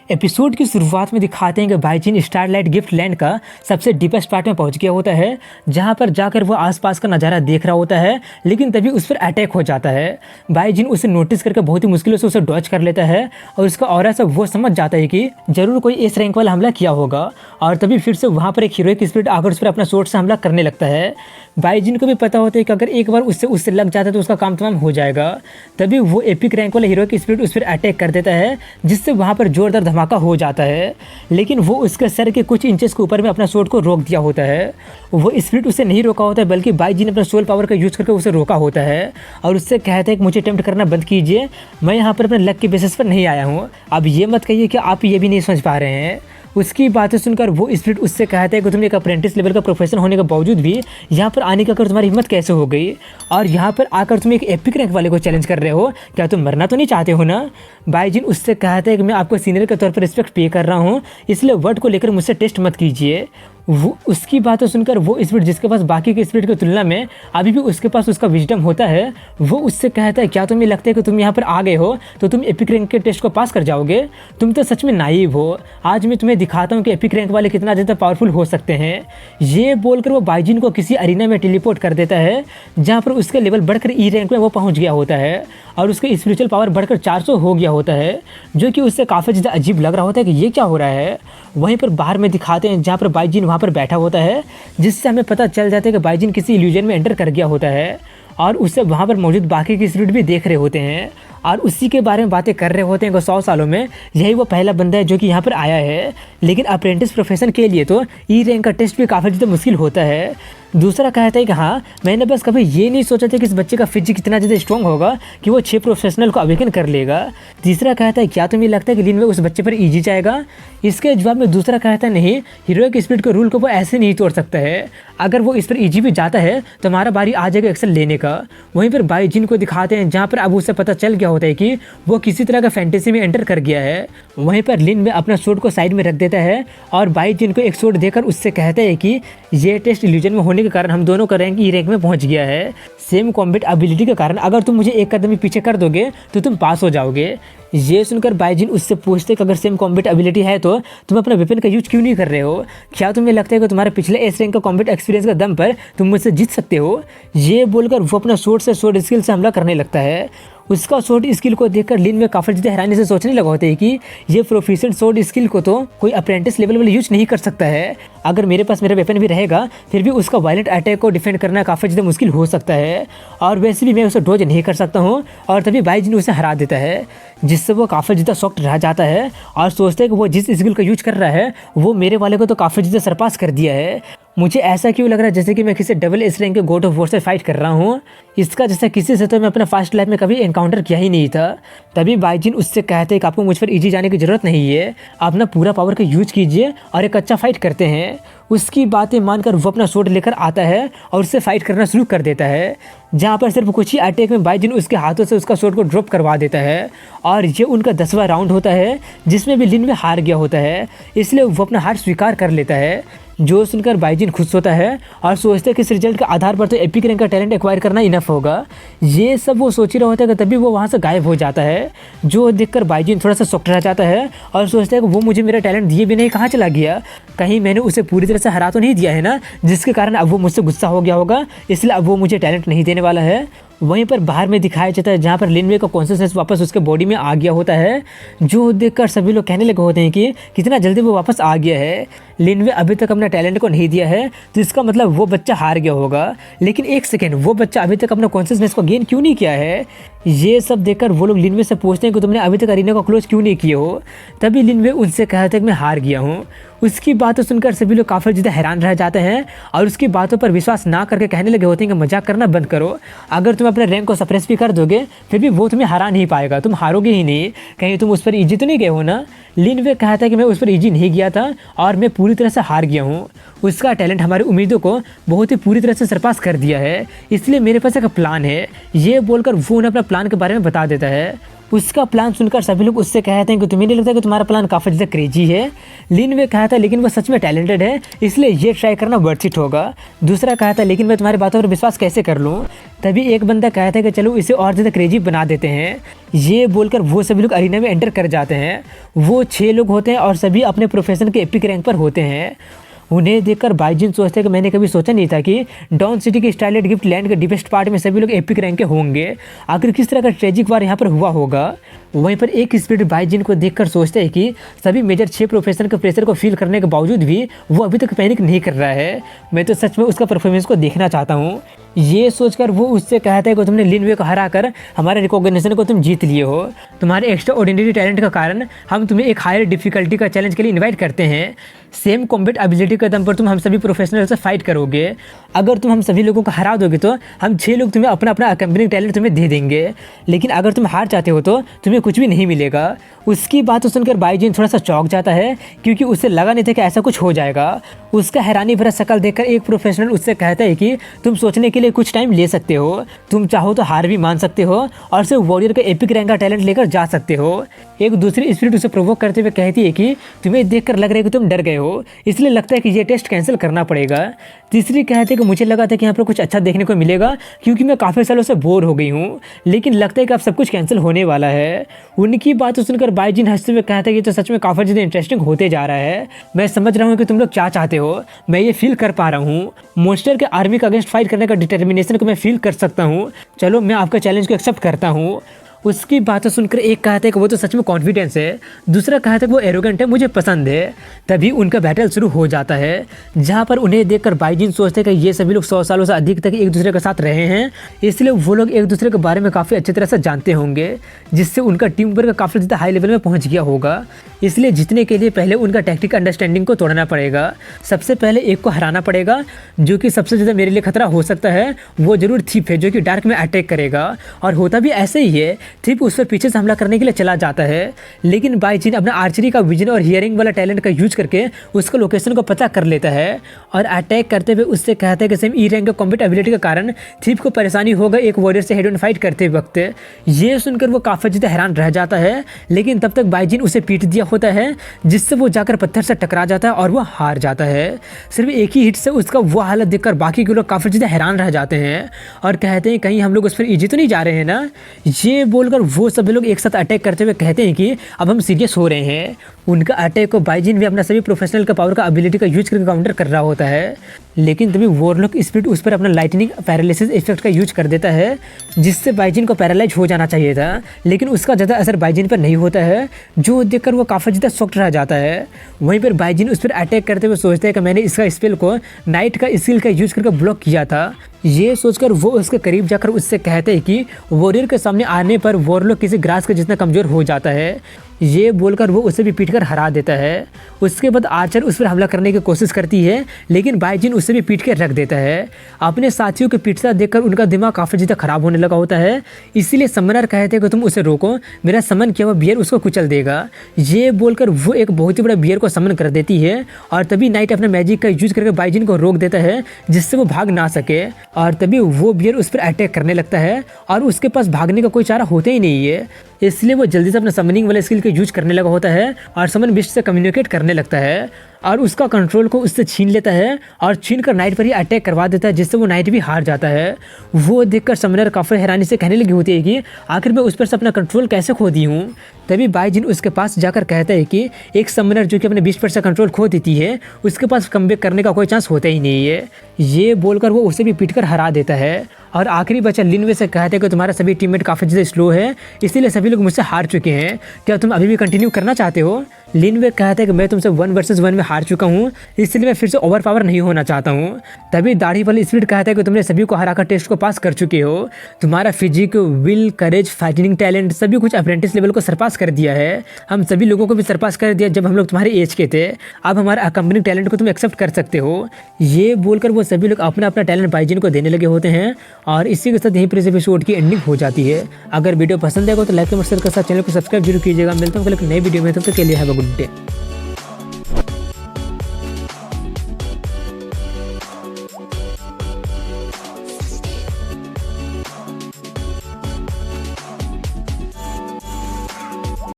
Episode की शुरुआत में दिखाते हैं कि बाईजीन स्टारलाइट गिफ्ट लैंड का सबसे डीपेस्ट पार्ट में पहुंच गया होता है, जहां पर जाकर वो आसपास का नज़ारा देख रहा होता है। लेकिन तभी उस पर अटैक हो जाता है। बाईजीन उसे नोटिस करके बहुत ही मुश्किलों से उसे डॉज कर लेता है और उसका ऑरा से वो समझ जाता है कि जरूर कोई एस रैंक वाला हमला किया होगा। और तभी फिर से वहाँ पर एक हीरोइक स्पिरिट आकर उस पर अपना स्वॉर्ड से हमला करने लगता है। बाईजीन को भी पता होता है कि अगर एक बार उससे लग जाता है तो उसका काम तमाम हो जाएगा। तभी वो एपिक रैंक वाला हीरोइक स्पिरिट उस पर अटैक कर देता है, जिससे वहाँ पर जोरदार धमाका हो जाता है। लेकिन वो उसके सर के कुछ इंचेस के ऊपर में अपना स्वॉर्ड को रोक दिया होता है। वो स्पिरिट उसे नहीं रोका होता है, बल्कि बाईजीन ने अपना सोल पावर का यूज करके उसे रोका होता है और उससे कहता है कि मुझे अटेम्प्ट करना बंद कीजिए, मैं यहाँ पर अपने लक के बेसिस पर नहीं आया हूँ। अब ये मत कहिए कि आप ये भी नहीं समझ पा रहे हैं। उसकी बातें सुनकर वो स्पिरिट उससे कहता है कि तुम एक अप्रेंटिस लेवल का प्रोफेशन होने के बावजूद भी यहाँ पर आने का तुम्हारी हिम्मत कैसे हो गई, और यहाँ पर आकर तुम एक एपिक रैंक वाले को चैलेंज कर रहे हो, क्या तुम मरना तो नहीं चाहते हो ना। बाईजीन उससे कहता है कि मैं आपको सीनियर के तौर पर रिस्पेक्ट पे कर रहा हूँ, इसलिए वर्ड को लेकर मुझसे टेस्ट मत कीजिए। वो उसकी बातें सुनकर वो स्पिरिट, जिसके पास बाकी के स्पिरिट की तुलना में अभी भी उसके पास उसका विजडम होता है, वो उससे कहता है क्या तुम्हें लगता है कि तुम यहाँ पर आ गए हो तो तुम एपिक रैंक के टेस्ट को पास कर जाओगे। तुम तो सच में नाइव हो। आज मैं तुम्हें दिखाता हूँ कि एपिक रैंक वाले कितना ज़्यादा पावरफुल हो सकते हैं। ये बोलकर वो बाईजीन को किसी अरीना में टेलीपोर्ट कर देता है, जहाँ पर उसका लेवल बढ़कर ई रैंक में वो पहुँच गया होता है और उसका स्पिरिचुअल पावर बढ़कर 400 हो गया होता है, जो कि उससे काफ़ी ज़्यादा अजीब लग रहा होता है कि ये क्या हो रहा है। वहीं पर बाहर में दिखाते हैं जहाँ पर बाईजीन वहाँ पर बैठा होता है, जिससे हमें पता चल जाता है कि बाईजीन किसी इल्यूजन में एंटर कर गया होता है और उससे वहाँ पर मौजूद बाकी के स्पिरिट भी देख रहे होते हैं और उसी के बारे में बातें कर रहे होते हैं कि 100 सालों में यही वो पहला बंदा है जो कि यहाँ पर आया है। लेकिन अप्रेंटिस प्रोफेशन के लिए तो ई रैंक का टेस्ट भी काफ़ी ज़्यादा मुश्किल होता है। दूसरा कहता है कि हाँ, मैंने बस कभी ये नहीं सोचा था कि इस बच्चे का फिजिक इतना ज़्यादा स्ट्रॉन्ग होगा कि वो 6 प्रोफेशनल को अवेकन कर लेगा। तीसरा कहता है क्या तुम्हें लगता है कि लिन में उस बच्चे पर ईजी जाएगा। इसके जवाब में दूसरा कहता है नहीं, हीरोइक स्पिरिट के रूल को वो ऐसे नहीं तोड़ सकता है। अगर वो इस पर ईजी भी जाता है तो हमारा बारी आ जाएगा एक्शन लेने का। वहीं पर बाईजीन को दिखाते हैं जहाँ पर अब उसे पता चल गया होता है कि वो किसी तरह का फैंटेसी में एंटर कर गया है। वहीं पर लिन में अपना स्वॉर्ड को साइड में रख देता है और बाईजीन को एक स्वॉर्ड देकर उससे कहता है कि ये टेस्ट इल्यूजन में होने के कारण हम दोनों का रैंक ई रैंक में पहुंच गया है। सेम कॉम्बैट एबिलिटी के कारण अगर तुम मुझे एक कदम भी पीछे कर दोगे तो तुम पास हो जाओगे। ये सुनकर बाईजीन उससे पूछते कि अगर सेम कॉम्बैट एबिलिटी है तो तुम अपना वेपन का यूज क्यों नहीं कर रहे हो। क्या तुम्हें लगता है कि तुम्हारे पिछले एस रैंक का कॉम्बैट एक्सपीरियंस का दम पर तुम मुझसे जीत सकते हो। ये बोलकर वो अपना स्वॉर्ड स्किल से हमला करने लगता है। उसका स्वॉर्ड स्किल को देखकर लिन में काफ़ी ज़्यादा हैरानी से सोचने लगा होता है कि ये प्रोफिशिएंट स्वॉर्ड स्किल को तो कोई अप्रेंटिस लेवल वाला यूज नहीं कर सकता है। अगर मेरे पास मेरा वेपन भी रहेगा फिर भी उसका वायलेंट अटैक को डिफेंड करना काफ़ी ज़्यादा मुश्किल हो सकता है, और वैसे भी मैं उसे डॉज नहीं कर सकता हूँ। और तभी बाईजीन उसे हरा देता है, जिससे वो काफ़ी ज़्यादा शॉक्ड रह जाता है और सोचता है कि वो जिस स्किल का यूज कर रहा है वो मेरे वाले को तो काफ़ी ज़्यादा सरपास कर दिया है। मुझे ऐसा क्यों लग रहा है जैसे कि मैं किसी डबल एस रैंक के गॉड ऑफ वॉर से फाइट कर रहा हूँ। इसका जैसा किसी से तो मैं अपना फास्ट लाइफ में कभी एनकाउंटर किया ही नहीं था। तभी बाईजीन उससे कहते हैं कि आपको मुझ पर इजी जाने की ज़रूरत नहीं है, आप अपना पूरा पावर का यूज कीजिए और एक अच्छा फाइट करते हैं। उसकी बातें मानकर वो अपना स्वॉर्ड लेकर आता है और उससे फाइट करना शुरू कर देता है, जहाँ पर सिर्फ कुछ ही अटैक में बाईजीन उसके हाथों से उसका स्वॉर्ड को ड्रॉप करवा देता है। और ये उनका 10वां राउंड होता है जिसमें भी लिन में हार गया होता है, इसलिए वो अपना हार स्वीकार कर लेता है। जो सुनकर बाईजीन खुश होता है और सोचता है कि इस रिजल्ट के आधार पर तो एपिक रैंक का टैलेंट एक्वायर करना इनफ होगा। ये सब वो सोच ही रहा होता है कि तभी वो वहाँ से गायब हो जाता है, जो देखकर बाईजीन थोड़ा सा शॉक्ड रह जाता है और सोचता है कि वो मुझे मेरा टैलेंट दिए भी नहीं कहाँ चला गया, कहीं मैंने उसे पूरी तरह से हरा तो नहीं दिया है ना, जिसके कारण अब वो मुझसे गुस्सा हो गया होगा, इसलिए अब वो मुझे टैलेंट नहीं देने वाला है। वहीं पर बाहर में दिखाया जाता है जहाँ पर लिनवे का कॉन्शियसनेस वापस उसके बॉडी में आ गया होता है, जो देखकर सभी लोग कहने लगे होते हैं कि कितना जल्दी वो वापस आ गया है। लिनवे अभी तक अपना टैलेंट को नहीं दिया है तो इसका मतलब वो बच्चा हार गया होगा। लेकिन एक सेकेंड, वो बच्चा अभी तक अपना कॉन्शियसनेस को गेन क्यों नहीं किया है। ये सब देखकर वो लोग लिनवे से पूछते हैं कि तुमने अभी तक अरीना को क्लोज क्यों नहीं किए हो। तभी लिनवे उनसे कहते हैं कि मैं हार गया हूँ। उसकी बातें सुनकर सभी लोग काफ़ी ज़्यादा हैरान रह जाते हैं और उसकी बातों पर विश्वास ना करके कहने लगे होते हैं कि मजाक करना बंद करो। अगर तुम अपने रैंक को सप्रेस भी कर दोगे फिर भी वो तुम्हें हरा नहीं पाएगा, तुम हारोगे ही नहीं, कहीं तुम उस पर ईजी तो नहीं गए हो ना। लिनवे कहता है कि मैं उस पर ईजी नहीं गया था और मैं पूरी तरह से हार गया हूँ। उसका टैलेंट हमारी उम्मीदों को बहुत ही पूरी तरह से सरपास कर दिया है, इसलिए मेरे पास एक प्लान है। ये बोलकर वो उन्हें अपना प्लान के बारे में बता देता है। उसका प्लान सुनकर सभी लोग उससे कहते हैं कि तुम्हें नहीं लगता कि तुम्हारा प्लान काफ़ी ज़्यादा क्रेजी है। लिन वे कहा था लेकिन वो सच में टैलेंटेड है, इसलिए ये ट्राई करना वर्थ इट होगा। दूसरा कहा था लेकिन मैं तुम्हारी बातों पर विश्वास कैसे कर लूँ। तभी एक बंदा कहता है कि चलो इसे और ज़्यादा क्रेजी बना देते हैं। ये बोलकर वो सभी लोग अरीना में एंटर कर जाते हैं। वो 6 लोग होते हैं और सभी अपने प्रोफेशन के एपिक रैंक पर होते हैं। उन्हें देखकर बाइजिन सोचते हैं कि मैंने कभी सोचा नहीं था कि डॉन सिटी के स्टारलाइट गिफ्ट लैंड के डीपेस्ट पार्ट में सभी लोग एपिक रैंक के होंगे। आखिर किस तरह का ट्रेजिक वार यहाँ पर हुआ होगा। वहीं पर एक स्पिरिट बाइजिन को देखकर सोचते हैं कि सभी मेजर 6 प्रोफेशन के प्रेशर को फील करने के बावजूद भी वो अभी तक पैनिक नहीं कर रहा है। मैं तो सच में उसका परफॉर्मेंस को देखना चाहता हूँ। ये सोचकर वो उससे कहता है कि तुमने लिन वे को हराकर हमारे रिकॉग्निशन को तुम जीत लिए हो। तुम्हारे एक्स्ट्रा ऑर्डिनरी टैलेंट के कारण हम तुम्हें एक हायर डिफिकल्टी का चैलेंज के लिए इनवाइट करते हैं। सेम कॉम्बैट एबिलिटी के दम पर तुम हम सभी प्रोफेशनल से फाइट करोगे। अगर तुम हम सभी लोगों को हरा दोगे तो हम 6 लोग तुम्हें अपना अपना अकम्पनिंग टैलेंट तुम्हें दे देंगे, लेकिन अगर तुम हार जाते हो तो तुम्हें कुछ भी नहीं मिलेगा। उसकी बात सुनकर बाइजिन थोड़ा सा चौंक जाता है क्योंकि उसे लगा नहीं था कि ऐसा कुछ हो जाएगा। उसका हैरानी भरा शक्ल देखकर एक प्रोफेशनल उससे कहता है कि तुम सोचने के लिए कुछ टाइम ले सकते हो, तुम चाहो तो हार भी मान सकते हो और सिर्फ वॉरियर का एपिक रैंक का टैलेंट लेकर जा सकते हो। एक दूसरी स्पिरिट उसे प्रोवोक करते हुए कहती है कि तुम्हें देखकर लग रहा है कि तुम डर गए हो, इसलिए लगता है कि ये टेस्ट कैंसिल करना पड़ेगा। तीसरी कहते हैं कि मुझे लगा था कि यहाँ पर कुछ अच्छा देखने को मिलेगा क्योंकि मैं काफ़ी सालों से बोर हो गई हूँ, लेकिन लगता है कि अब सब कुछ कैंसिल होने वाला है। उनकी बात सुनकर बाइजिन हंसते हुए कहता है कि तो सच में काफ़ी ज़्यादा इंटरेस्टिंग होते जा रहा है। मैं समझ रहा हूँ कि तुम लोग क्या चाहते हो, मैं ये फील कर पा रहा हूँ। मॉन्स्टर के आर्मी के अगेंस्ट फाइट करने का डिटर्मिनेशन को मैं फील कर सकता हूँ। चलो मैं आपका चैलेंज को एक्सेप्ट करता हूँ। उसकी बातें सुनकर एक कहता है कि वो तो सच में कॉन्फिडेंस है, दूसरा कहता है कि वो एरोगेंट है, मुझे पसंद है। तभी उनका बैटल शुरू हो जाता है जहाँ पर उन्हें देखकर बाइजिन सोचते हैं कि ये सभी लोग 100 सालों से अधिक तक एक दूसरे के साथ रहे हैं, इसलिए वो लोग एक दूसरे के बारे में काफ़ी अच्छी तरह से जानते होंगे, जिससे उनका टीम वर्क काफ़ी ज़्यादा हाई लेवल में पहुँच गया होगा। इसलिए जीतने के लिए पहले उनका टैक्टिक अंडरस्टैंडिंग को तोड़ना पड़ेगा। सबसे पहले एक को हराना पड़ेगा जो कि सबसे ज़्यादा मेरे लिए खतरा हो सकता है, वो जरूर थीप है जो कि डार्क में अटैक करेगा। और होता भी ऐसे ही है, थीप उस पर पीछे से हमला करने के लिए चला जाता है, लेकिन बाइजिन अपना आर्चरी का विजन और हियरिंग वाला टैलेंट का यूज करके उसका लोकेशन को पता कर लेता है और अटैक करते हुए उससे कहता है कि सेम ई रैंक का कॉम्बैट एबिलिटी के कारण थीप को परेशानी होगा एक वॉरियर से हेड ऑन फाइट करते वक्त। ये सुनकर वो काफ़ी ज़्यादा हैरान रह जाता है, लेकिन तब तक बाइजिन उसे पीट दिया होता है, जिससे वो जाकर पत्थर से टकरा जाता है और वो हार जाता है। सिर्फ एक ही हिट से उसका वो हालत देखकर बाकी के लोग काफ़ी ज़्यादा हैरान रह जाते हैं और कहते हैं कहीं हम लोग उस पर इजी तो नहीं जा रहे हैं ना। ये बोलकर वो सभी लोग एक साथ अटैक करते हुए कहते हैं कि अब हम सीरियस हो रहे हैं। उनका अटैक को बाइजिन भी अपना सभी प्रोफेशनल का पावर का एबिलिटी का यूज करके काउंटर कर रहा होता है, लेकिन तभी वॉरलॉक स्पिरिट उस पर अपना लाइटनिंग पैरालिसिस इफेक्ट का यूज कर देता है, जिससे बाइजिन को पैरालाइज हो जाना चाहिए था, लेकिन उसका ज़्यादा असर बाइजिन पर नहीं होता है, जो देखकर वो काफ़ी ज़्यादा शॉक्ड रह जाता है। वहीं पर बाइजिन उस पर अटैक करते हुए सोचते हैं कि मैंने इसका स्पेल को नाइट का स्किल का यूज करके ब्लॉक किया था। ये सोचकर वो उसके करीब जाकर उससे कहते हैं कि वॉरियर के सामने आने पर वॉरलॉक किसी ग्रास के जितना कमज़ोर हो जाता है। ये बोलकर वो उसे भी पीटकर हरा देता है। उसके बाद आर्चर उस पर हमला करने की कोशिश करती है, लेकिन बाइजिन उसे भी पीट के रख देता है। अपने साथियों के पीटता देखकर उनका दिमाग काफ़ी ज़्यादा खराब होने लगा होता है, इसीलिए समनर कहते हैं कि तुम उसे रोको, मेरा समन किया हुआ बियर उसको कुचल देगा। ये बोलकर वो एक बहुत ही बड़ा बियर को समन कर देती है और तभी नाइट अपना मैजिक का यूज करके बाइजिन को रोक देता है, जिससे वो भाग ना सके। और तभी वो बियर उस पर अटैक करने लगता है और उसके पास भागने का कोई चारा होता ही नहीं है, इसलिए वो जल्दी से अपना समनिंग वाले स्किल का यूज करने लगा होता है और समन बिस्ट से कम्युनिकेट करने लगता है और उसका कंट्रोल को उससे छीन लेता है और छीन कर नाइट पर ही अटैक करवा देता है, जिससे वो नाइट भी हार जाता है। वो देखकर समनर काफ़ी हैरानी से कहने लगी होती है कि आखिर मैं उस पर से अपना कंट्रोल कैसे खो दी हूँ। तभी बाइजिन उसके पास जाकर कहता है कि एक समनर जो कि अपने 20% कंट्रोल खो देती है, उसके पास कमबैक करने का कोई चांस होता ही नहीं है। ये बोलकर वो उसे भी पीटकर हरा देता है और आखिरी बच्चा लिनवे से कहते हैं कि तुम्हारा सभी टीममेट काफ़ी ज़्यादा स्लो है, इसीलिए सभी लोग मुझसे हार चुके हैं, क्या तुम अभी भी कंटिन्यू करना चाहते हो। लिनवे कहता है कि मैं तुमसे 1 वर्सेस 1 में हार चुका हूँ, इसलिए मैं फिर से ओवर पावर नहीं होना चाहता हूँ। तभी दाढ़ी वाली स्पिरिट कहता है कि तुमने सभी को हराकर टेस्ट को पास कर चुके हो, तुम्हारा physique, will, courage, fighting talent सभी कुछ अप्रेंटिस लेवल को सरपास कर दिया है। हम सभी लोगों को भी सरपास कर दिया जब हम लोग तुम्हारे एज के थे, अब हमारा अकम्पनिंग टैलेंट को तुम एक्सेप्ट कर सकते हो। ये बोलकर वो सभी लोग अपना अपना टैलेंट बाइजिन को देने लगे होते हैं और इसी के साथ यहीं पर इस एपिसोड की एंडिंग हो जाती है। अगर वीडियो पसंद आएगा तो लाइक कमेंट शेयर कर साथ चैनल को सब्सक्राइब जरूर कीजिएगा। मिलता हूँ कल एक नई वीडियो में, तब तक के लिए हैव अ गुड डे।